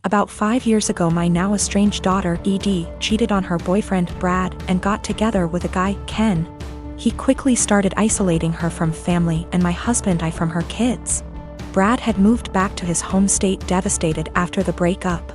About 5 years ago, my now estranged daughter, ED, cheated on her boyfriend, Brad, and got together with a guy, Ken. He quickly started isolating her from family and my husband and I from her kids. Brad had moved back to his home state devastated after the breakup.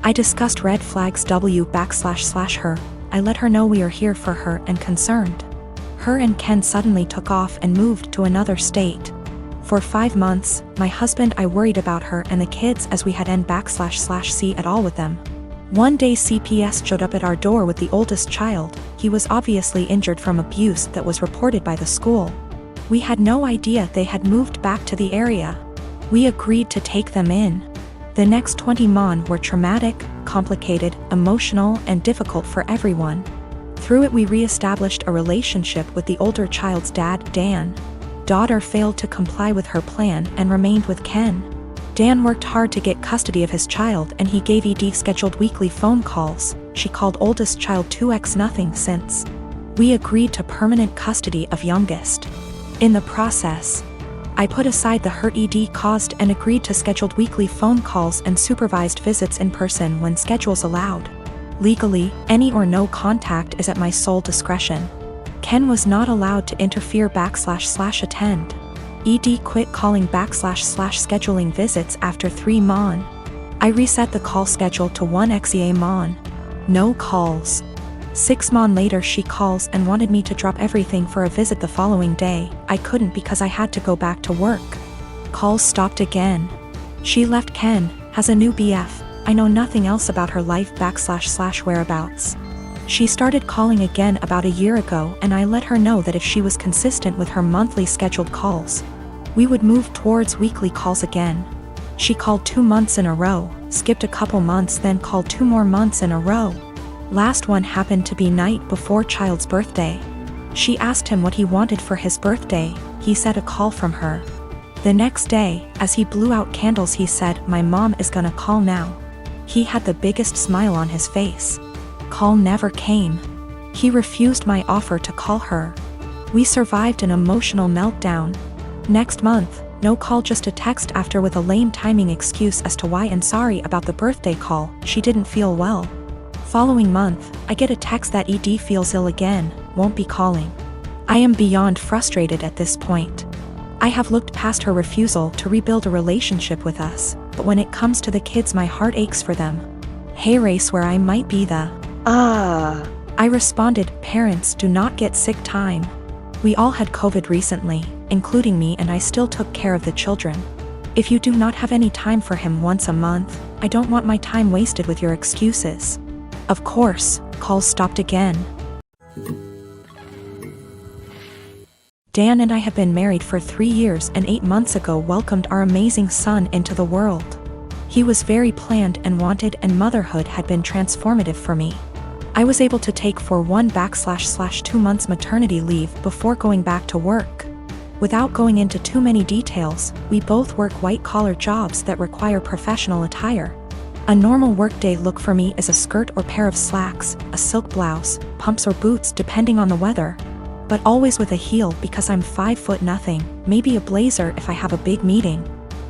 I discussed red flags her. I let her know we are here for her and concerned. Her and Ken suddenly took off and moved to another state. For 5 months, my husband and I worried about her and the kids as we had n//c at all with them. One day CPS showed up at our door with the oldest child. He was obviously injured from abuse that was reported by the school. We had no idea they had moved back to the area. We agreed to take them in. The next 20 months were traumatic, complicated, emotional, and difficult for everyone. Through it we re-established a relationship with the older child's dad, Dan. Daughter failed to comply with her plan and remained with Ken. Dan worked hard to get custody of his child and he gave ED scheduled weekly phone calls. She called oldest child 2x nothing since. We agreed to permanent custody of youngest. In the process, I put aside the hurt ED caused and agreed to scheduled weekly phone calls and supervised visits in person when schedules allowed. Legally, any or no contact is at my sole discretion. Ken was not allowed to interfere //attend. ED quit calling //scheduling visits after 3 months. I reset the call schedule to 1 month. No calls. 6 months later she calls and wanted me to drop everything for a visit the following day. I couldn't because I had to go back to work. Calls stopped again. She left Ken, has a new BF. I know nothing else about her life / whereabouts. She started calling again about a year ago and I let her know that if she was consistent with her monthly scheduled calls, we would move towards weekly calls again. She called 2 months in a row, skipped a couple months, then called 2 more months in a row. Last one happened to be night before child's birthday. She asked him what he wanted for his birthday. He said a call from her. The next day, as he blew out candles, he said, "My mom is gonna call now." He had the biggest smile on his face. Call never came. He refused my offer to call her. We survived an emotional meltdown. Next month, no call, just a text after with a lame timing excuse as to why and sorry about the birthday call, she didn't feel well. Following month, I get a text that ED feels ill again, won't be calling. I am beyond frustrated at this point. I have looked past her refusal to rebuild a relationship with us, but when it comes to the kids my heart aches for them. Hey race where I might be the I responded, parents do not get sick time. We all had COVID recently, including me, and I still took care of the children. If you do not have any time for him once a month, I don't want my time wasted with your excuses. Of course, calls stopped again. Dan and I have been married for 3 years and 8 months ago welcomed our amazing son into the world. He was very planned and wanted, and motherhood had been transformative for me. I was able to take for 1//2 months maternity leave before going back to work. Without going into too many details, we both work white-collar jobs that require professional attire. A normal workday look for me is a skirt or pair of slacks, a silk blouse, pumps or boots depending on the weather. But always with a heel because I'm 5'0", maybe a blazer if I have a big meeting.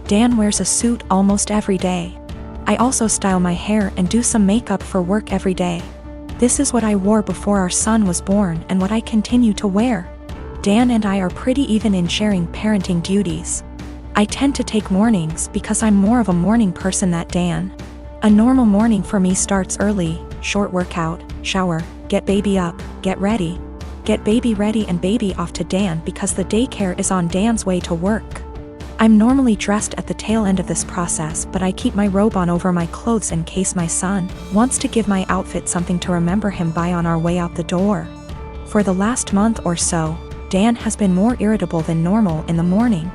Dan wears a suit almost every day. I also style my hair and do some makeup for work every day. This is what I wore before our son was born and what I continue to wear. Dan and I are pretty even in sharing parenting duties. I tend to take mornings because I'm more of a morning person than Dan. A normal morning for me starts early, short workout, shower, get baby up, get baby ready and baby off to Dan because the daycare is on Dan's way to work. I'm normally dressed at the tail end of this process, but I keep my robe on over my clothes in case my son wants to give my outfit something to remember him by on our way out the door. For the last month or so, Dan has been more irritable than normal in the morning.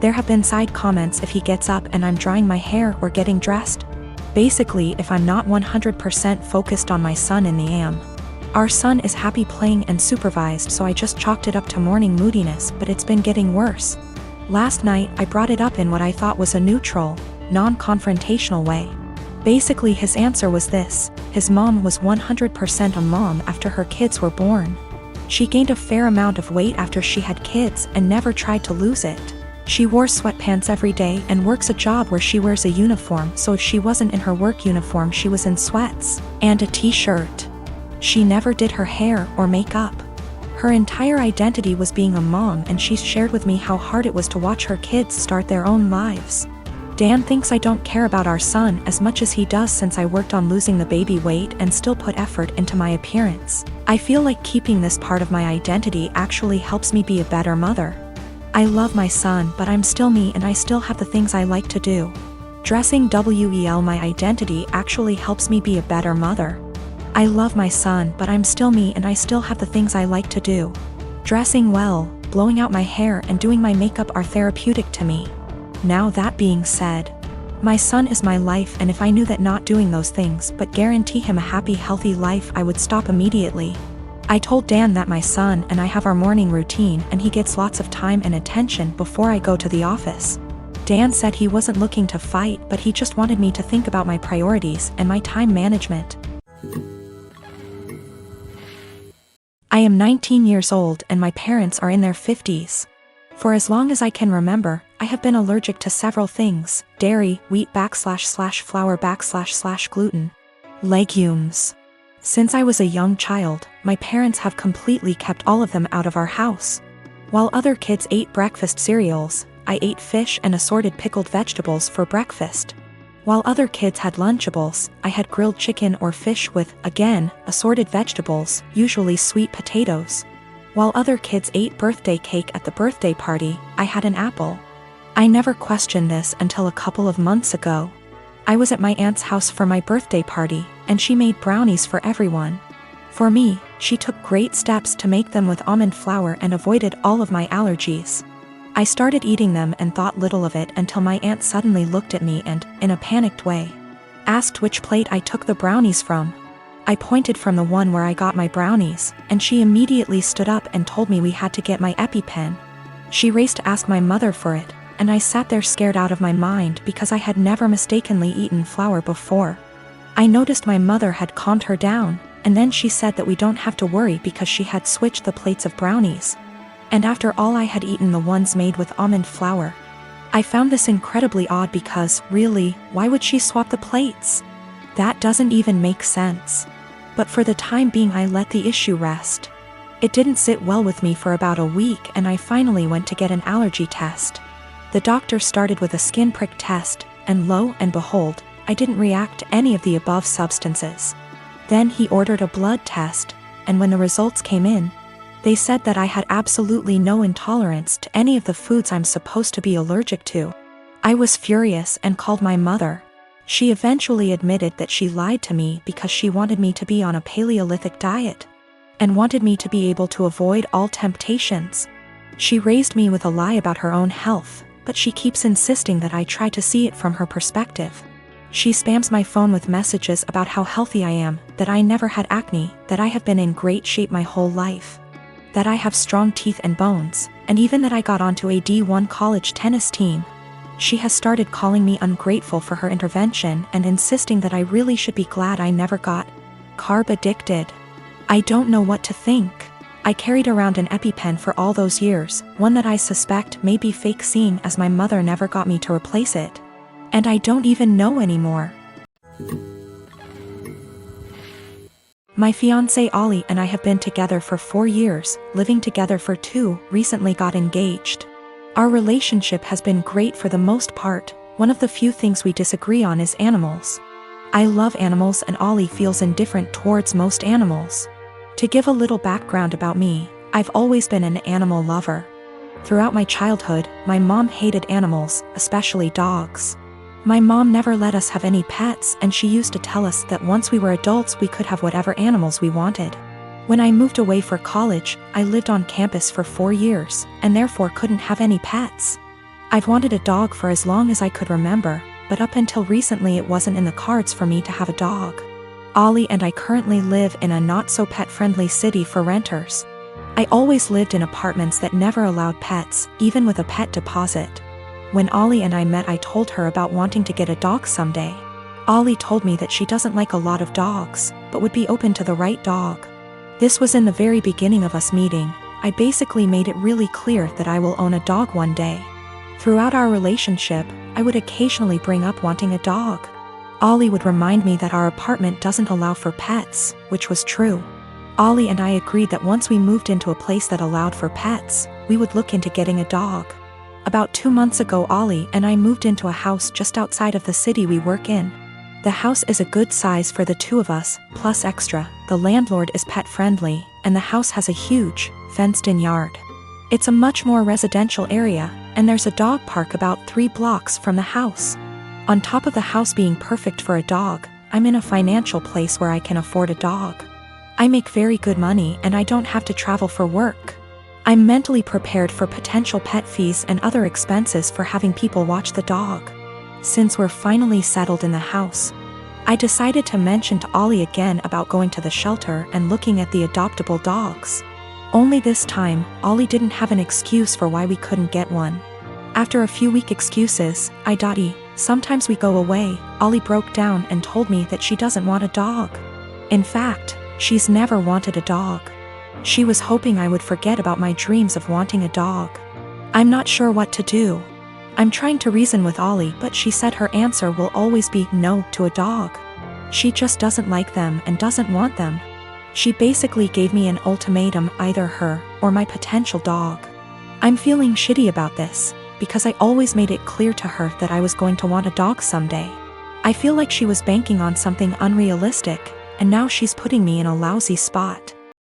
There have been side comments if he gets up and I'm drying my hair or getting dressed. Basically, if I'm not 100% focused on my son in the AM. Our son is happy playing and supervised, so I just chalked it up to morning moodiness, but it's been getting worse. Last night, I brought it up in what I thought was a neutral, non-confrontational way. Basically his answer was this: his mom was 100% a mom after her kids were born. She gained a fair amount of weight after she had kids and never tried to lose it. She wore sweatpants every day and works a job where she wears a uniform, so if she wasn't in her work uniform she was in sweats and a t-shirt. She never did her hair or makeup. Her entire identity was being a mom, and she shared with me how hard it was to watch her kids start their own lives. Dan thinks I don't care about our son as much as he does since I worked on losing the baby weight and still put effort into my appearance. I feel like keeping this part of my identity actually helps me be a better mother. I love my son, but I'm still me and I still have the things I like to do. Dressing well my identity actually helps me be a better mother. I love my son, but I'm still me and I still have the things I like to do. Dressing well, blowing out my hair and doing my makeup are therapeutic to me. Now that being said, my son is my life, and if I knew that not doing those things but guarantee him a happy, healthy life, I would stop immediately. I told Dan that my son and I have our morning routine and he gets lots of time and attention before I go to the office. Dan said he wasn't looking to fight, but he just wanted me to think about my priorities and my time management. I am 19 years old and my parents are in their 50s. For as long as I can remember, I have been allergic to several things: dairy, wheat /flour / gluten, legumes. Since I was a young child, my parents have completely kept all of them out of our house. While other kids ate breakfast cereals, I ate fish and assorted pickled vegetables for breakfast. While other kids had Lunchables, I had grilled chicken or fish with, again, assorted vegetables, usually sweet potatoes. While other kids ate birthday cake at the birthday party, I had an apple. I never questioned this until a couple of months ago. I was at my aunt's house for my birthday party, and she made brownies for everyone. For me, she took great steps to make them with almond flour and avoided all of my allergies. I started eating them and thought little of it until my aunt suddenly looked at me and, in a panicked way, asked which plate I took the brownies from. I pointed from the one where I got my brownies, and she immediately stood up and told me we had to get my EpiPen. She raced to ask my mother for it, and I sat there scared out of my mind because I had never mistakenly eaten flour before. I noticed my mother had calmed her down, and then she said that we don't have to worry because she had switched the plates of brownies. And after all, I had eaten the ones made with almond flour. I found this incredibly odd because, really, why would she swap the plates? That doesn't even make sense. But for the time being I let the issue rest. It didn't sit well with me for about a week, and I finally went to get an allergy test. The doctor started with a skin prick test, and lo and behold, I didn't react to any of the above substances. Then he ordered a blood test, and when the results came in, they said that I had absolutely no intolerance to any of the foods I'm supposed to be allergic to. I was furious and called my mother. She eventually admitted that she lied to me because she wanted me to be on a Paleolithic diet and wanted me to be able to avoid all temptations. She raised me with a lie about her own health, but she keeps insisting that I try to see it from her perspective. She spams my phone with messages about how healthy I am, that I never had acne, that I have been in great shape my whole life, that I have strong teeth and bones, and even that I got onto a D1 college tennis team. She has started calling me ungrateful for her intervention and insisting that I really should be glad I never got carb addicted. I don't know what to think. I carried around an EpiPen for all those years, one that I suspect may be fake, seeing as my mother never got me to replace it. And I don't even know anymore. My fiancé Ollie and I have been together for 4 years, living together for 2, recently got engaged. Our relationship has been great for the most part. One of the few things we disagree on is animals. I love animals and Ollie feels indifferent towards most animals. To give a little background about me, I've always been an animal lover. Throughout my childhood, my mom hated animals, especially dogs. My mom never let us have any pets, and she used to tell us that once we were adults we could have whatever animals we wanted. When I moved away for college, I lived on campus for 4 years, and therefore couldn't have any pets. I've wanted a dog for as long as I could remember, but up until recently it wasn't in the cards for me to have a dog. Ollie and I currently live in a not-so-pet-friendly city for renters. I always lived in apartments that never allowed pets, even with a pet deposit. When Ollie and I met, I told her about wanting to get a dog someday. Ollie told me that she doesn't like a lot of dogs, but would be open to the right dog. This was in the very beginning of us meeting. I basically made it really clear that I will own a dog one day. Throughout our relationship, I would occasionally bring up wanting a dog. Ollie would remind me that our apartment doesn't allow for pets, which was true. Ollie and I agreed that once we moved into a place that allowed for pets, we would look into getting a dog. About 2 months ago, Ollie and I moved into a house just outside of the city we work in. The house is a good size for the two of us, plus extra. The landlord is pet friendly, and the house has a huge, fenced-in yard. It's a much more residential area, and there's a dog park about 3 blocks from the house. On top of the house being perfect for a dog, I'm in a financial place where I can afford a dog. I make very good money and I don't have to travel for work. I'm mentally prepared for potential pet fees and other expenses for having people watch the dog. Since we're finally settled in the house, I decided to mention to Ollie again about going to the shelter and looking at the adoptable dogs. Only this time, Ollie didn't have an excuse for why we couldn't get one. After a few weak excuses, sometimes we go away, Ollie broke down and told me that she doesn't want a dog. In fact, she's never wanted a dog. She was hoping I would forget about my dreams of wanting a dog. I'm not sure what to do. I'm trying to reason with Ollie, but she said her answer will always be no to a dog. She just doesn't like them and doesn't want them. She basically gave me an ultimatum, either her or my potential dog. I'm feeling shitty about this, because I always made it clear to her that I was going to want a dog someday. I feel like she was banking on something unrealistic, and now she's putting me in a lousy spot.